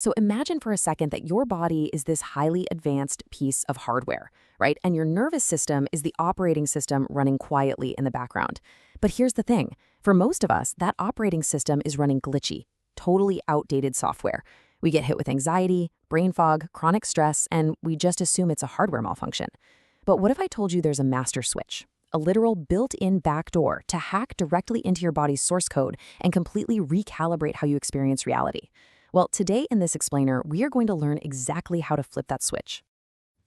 So imagine for a second that your body is this highly advanced piece of hardware, right? And your nervous system is the operating system running quietly in the background. But here's the thing. For most of us, that operating system is running glitchy, totally outdated software. We get hit with anxiety, brain fog, chronic stress, and we just assume it's a hardware malfunction. But what if I told you there's a master switch? A literal built-in backdoor to hack directly into your body's source code and completely recalibrate how you experience reality. Well, today in this explainer, we are going to learn exactly how to flip that switch.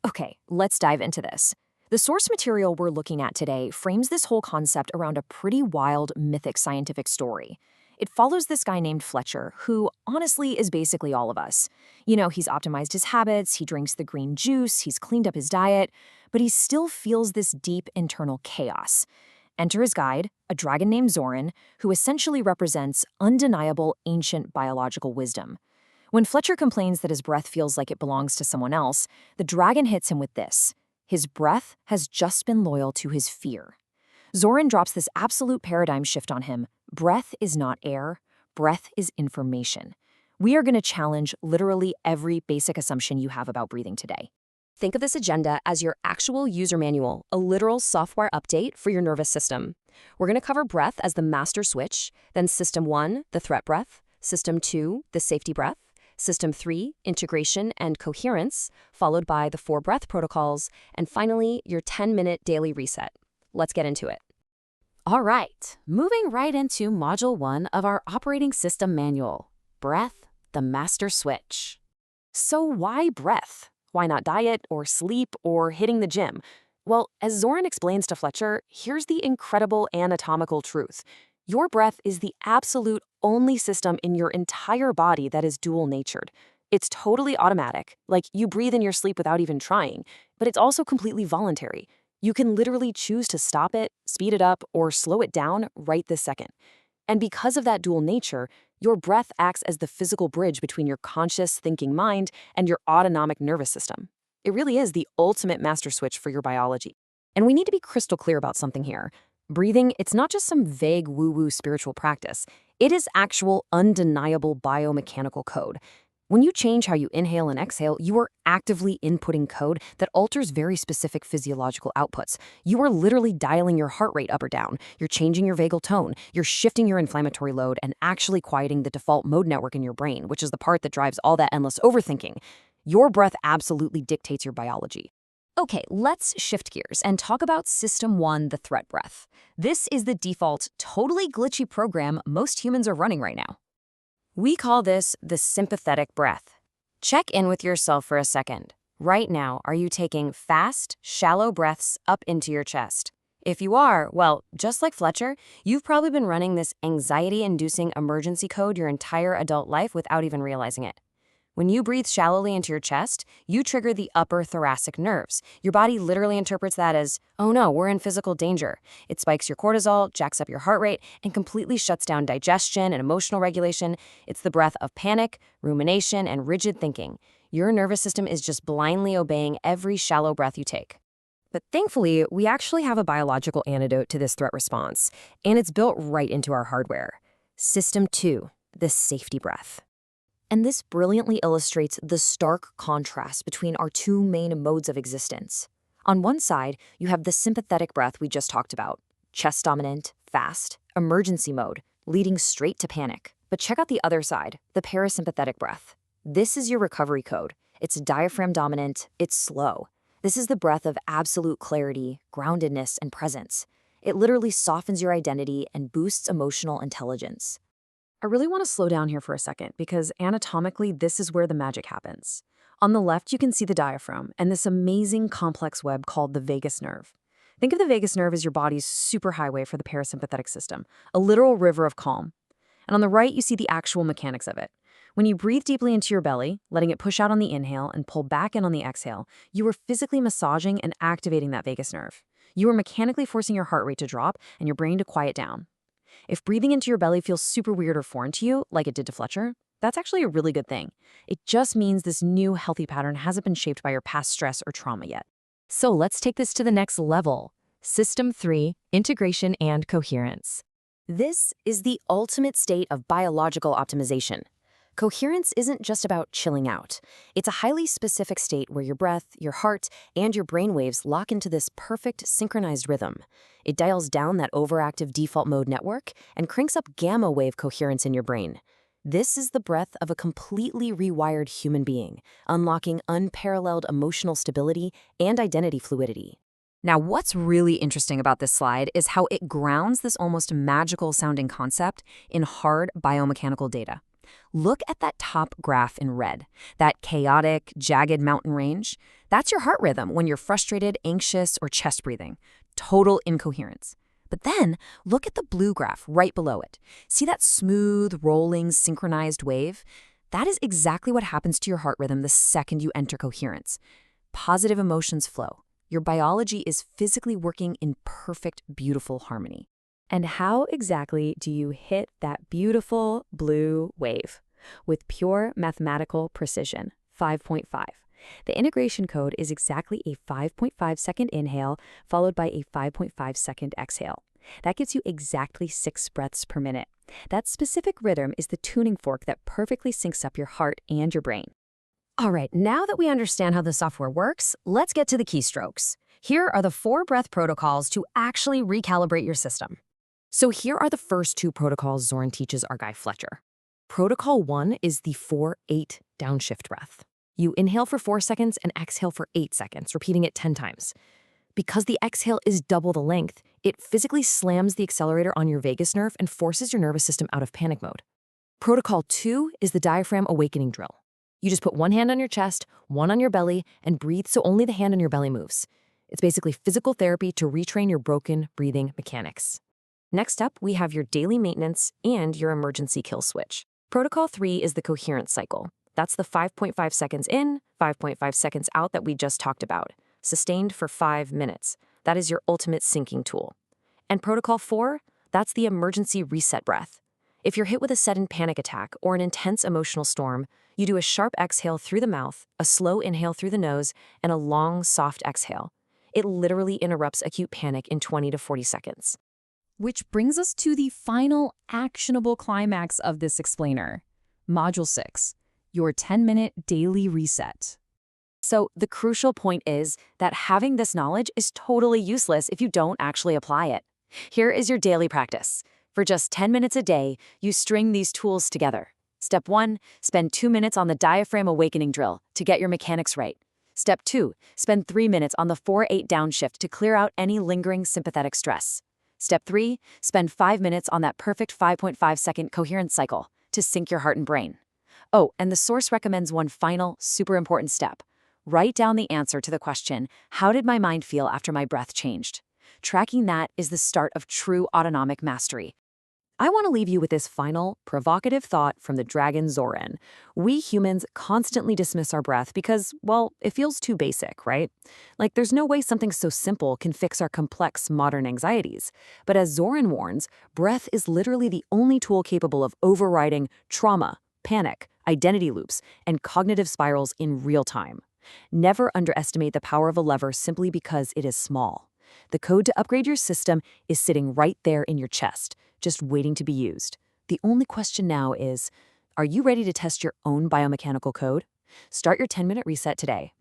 Okay, let's dive into this. The source material we're looking at today frames this whole concept around a pretty wild, mythic scientific story. It follows this guy named Fletcher, who honestly is basically all of us. You know, he's optimized his habits, he drinks the green juice, he's cleaned up his diet, but he still feels this deep internal chaos. Enter his guide, a dragon named Zoran, who essentially represents undeniable ancient biological wisdom. When Fletcher complains that his breath feels like it belongs to someone else, the dragon hits him with this. His breath has just been loyal to his fear. Zoran drops this absolute paradigm shift on him. Breath is not air, breath is information. We are going to challenge literally every basic assumption you have about breathing today. Think of this agenda as your actual user manual, a literal software update for your nervous system. We're going to cover breath as the master switch, then System 1, the threat breath, System 2, the safety breath, System 3, integration and coherence, followed by the 4 breath protocols, and finally, your 10-minute daily reset. Let's get into it. All right, moving right into Module 1 of our operating system manual, breath, the master switch. So why breath? Why not diet or sleep or hitting the gym? Well, as Zoran explains to Fletcher, here's the incredible anatomical truth. Your breath is the absolute only system in your entire body that is dual-natured. It's totally automatic, like you breathe in your sleep without even trying, but it's also completely voluntary. You can literally choose to stop it, speed it up, or slow it down right this second. And because of that dual nature, your breath acts as the physical bridge between your conscious thinking mind and your autonomic nervous system. It really is the ultimate master switch for your biology. And we need to be crystal clear about something here. Breathing, it's not just some vague woo-woo spiritual practice. It is actual, undeniable biomechanical code. When you change how you inhale and exhale, you are actively inputting code that alters very specific physiological outputs. You are literally dialing your heart rate up or down. You're changing your vagal tone. You're shifting your inflammatory load and actually quieting the default mode network in your brain, which is the part that drives all that endless overthinking. Your breath absolutely dictates your biology. Okay, let's shift gears and talk about System 1, the threat breath. This is the default, totally glitchy program most humans are running right now. We call this the sympathetic breath. Check in with yourself for a second. Right now, are you taking fast, shallow breaths up into your chest? If you are, well, just like Fletcher, you've probably been running this anxiety-inducing emergency code your entire adult life without even realizing it. When you breathe shallowly into your chest, you trigger the upper thoracic nerves. Your body literally interprets that as, oh no, we're in physical danger. It spikes your cortisol, jacks up your heart rate, and completely shuts down digestion and emotional regulation. It's the breath of panic, rumination, and rigid thinking. Your nervous system is just blindly obeying every shallow breath you take. But thankfully, we actually have a biological antidote to this threat response, and it's built right into our hardware. System 2, the safety breath. And this brilliantly illustrates the stark contrast between our two main modes of existence. On one side, you have the sympathetic breath we just talked about, chest dominant, fast, emergency mode, leading straight to panic. But check out the other side, the parasympathetic breath. This is your recovery code. It's diaphragm dominant, it's slow. This is the breath of absolute clarity, groundedness, and presence. It literally softens your identity and boosts emotional intelligence. I really want to slow down here for a second because anatomically, this is where the magic happens. On the left, you can see the diaphragm and this amazing complex web called the vagus nerve. Think of the vagus nerve as your body's superhighway for the parasympathetic system, a literal river of calm. And on the right, you see the actual mechanics of it. When you breathe deeply into your belly, letting it push out on the inhale and pull back in on the exhale, you are physically massaging and activating that vagus nerve. You are mechanically forcing your heart rate to drop and your brain to quiet down. If breathing into your belly feels super weird or foreign to you, like it did to Fletcher, that's actually a really good thing. It just means this new healthy pattern hasn't been shaped by your past stress or trauma yet. So let's take this to the next level. System 3, integration and coherence. This is the ultimate state of biological optimization. Coherence isn't just about chilling out. It's a highly specific state where your breath, your heart, and your brainwaves lock into this perfect synchronized rhythm. It dials down that overactive default mode network and cranks up gamma wave coherence in your brain. This is the breath of a completely rewired human being, unlocking unparalleled emotional stability and identity fluidity. Now, what's really interesting about this slide is how it grounds this almost magical sounding concept in hard biomechanical data. Look at that top graph in red, that chaotic, jagged mountain range. That's your heart rhythm when you're frustrated, anxious, or chest breathing. Total incoherence. But then, look at the blue graph right below it. See that smooth, rolling, synchronized wave? That is exactly what happens to your heart rhythm the second you enter coherence. Positive emotions flow. Your biology is physically working in perfect, beautiful harmony. And how exactly do you hit that beautiful blue wave? With pure mathematical precision, 5.5. The integration code is exactly a 5.5-second inhale followed by a 5.5-second exhale. That gives you exactly 6 breaths per minute. That specific rhythm is the tuning fork that perfectly syncs up your heart and your brain. All right, now that we understand how the software works, let's get to the keystrokes. Here are the 4 breath protocols to actually recalibrate your system. So here are the first 2 protocols Zoran teaches our guy Fletcher. Protocol 1 is the 4-8 downshift breath. You inhale for 4 seconds and exhale for 8 seconds, repeating it 10 times. Because the exhale is double the length, it physically slams the accelerator on your vagus nerve and forces your nervous system out of panic mode. Protocol 2 is the diaphragm awakening drill. You just put one hand on your chest, one on your belly, and breathe so only the hand on your belly moves. It's basically physical therapy to retrain your broken breathing mechanics. Next up, we have your daily maintenance and your emergency kill switch. Protocol 3 is the coherence cycle. That's the 5.5 seconds in, 5.5 seconds out that we just talked about, sustained for 5 minutes. That is your ultimate syncing tool. And Protocol 4, that's the emergency reset breath. If you're hit with a sudden panic attack or an intense emotional storm, you do a sharp exhale through the mouth, a slow inhale through the nose, and a long, soft exhale. It literally interrupts acute panic in 20 to 40 seconds. Which brings us to the final actionable climax of this explainer. Module 6, your 10-minute daily reset. So the crucial point is that having this knowledge is totally useless if you don't actually apply it. Here is your daily practice. For just 10 minutes a day, you string these tools together. Step 1, spend 2 minutes on the diaphragm awakening drill to get your mechanics right. Step 2, spend 3 minutes on the 4-8 downshift to clear out any lingering sympathetic stress. Step 3, spend 5 minutes on that perfect 5.5-second coherence cycle to sync your heart and brain. Oh, and the source recommends one final, super important step. Write down the answer to the question, how did my mind feel after my breath changed? Tracking that is the start of true autonomic mastery. I want to leave you with this final, provocative thought from the dragon Zoran. We humans constantly dismiss our breath because, well, it feels too basic, right? Like there's no way something so simple can fix our complex modern anxieties. But as Zoran warns, breath is literally the only tool capable of overriding trauma, panic, identity loops, and cognitive spirals in real time. Never underestimate the power of a lever simply because it is small. The code to upgrade your system is sitting right there in your chest, just waiting to be used. The only question now is, are you ready to test your own biomechanical code? Start your 10-minute reset today.